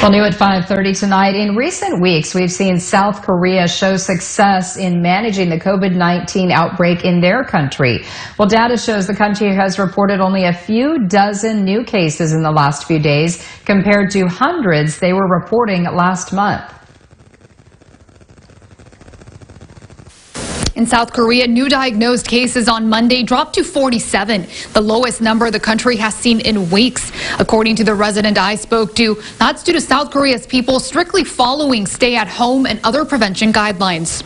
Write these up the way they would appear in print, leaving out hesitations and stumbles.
Well, new at 5:30 tonight. In recent weeks, we've seen South Korea show success in managing the COVID-19 outbreak in their country. Well, data shows the country has reported only a few dozen new cases in the last few days compared to hundreds they were reporting last month. In South Korea, new diagnosed cases on Monday dropped to 47, the lowest number the country has seen in weeks. According to the resident I spoke to, that's due to South Korea's people strictly following stay-at-home and other prevention guidelines.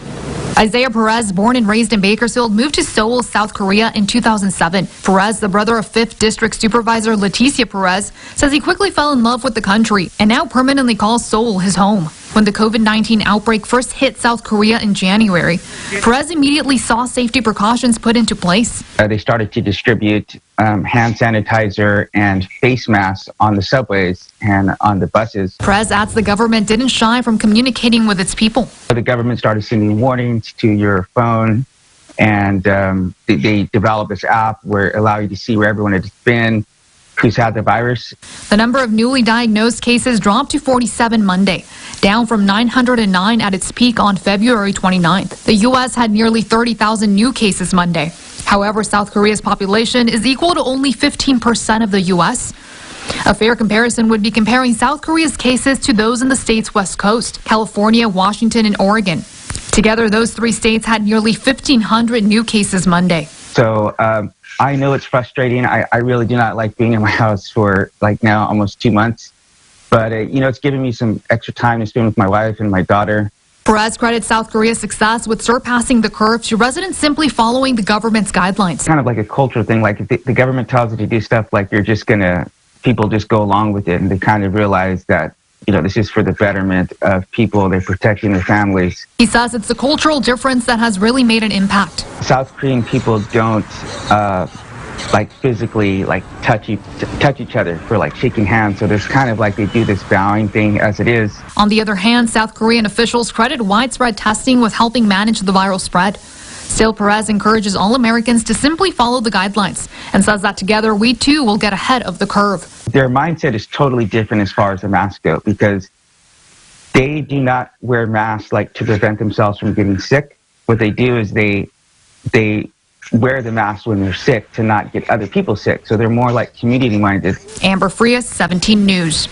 Isaiah Perez, born and raised in Bakersfield, moved to Seoul, South Korea in 2007. Perez, the brother of 5th District Supervisor Leticia Perez, says he quickly fell in love with the country and now permanently calls Seoul his home. When the COVID-19 outbreak first hit South Korea in January, Perez immediately saw safety precautions put into place. They started to distribute hand sanitizer and face masks on the subways and on the buses. Perez adds the government didn't shy from communicating with its people. The government started sending warnings to your phone, and they developed this app where it allows you to see where everyone has been, who's had the virus. The number of newly diagnosed cases dropped to 47 Monday, down from 909 at its peak on February 29th. The U.S. had nearly 30,000 new cases Monday. However, South Korea's population is equal to only 15% of the U.S. A fair comparison would be comparing South Korea's cases to those in the state's west coast, California, Washington, and Oregon. Together, those three states had nearly 1,500 new cases Monday. So I know it's frustrating. I really do not like being in my house for now almost 2 months. But, it's given me some extra time to spend with my wife and my daughter. Perez credits South Korea's success with surpassing the curve to residents simply following the government's guidelines. Kind of like a cultural thing. Like if the government tells you to do stuff, people just go along with it. And they kind of realize that, this is for the betterment of people. They're protecting their families. He says it's the cultural difference that has really made an impact. South Korean people don't physically touch each other for shaking hands. So there's kind of they do this bowing thing as it is. On the other hand, South Korean officials credit widespread testing with helping manage the viral spread. Still, Perez encourages all Americans to simply follow the guidelines and says that together we too will get ahead of the curve. Their mindset is totally different as far as the masks go, because they do not wear masks to prevent themselves from getting sick. What they do is they wear the mask when they're sick to not get other people sick. So they're more community minded. Amber Frias, 17 News.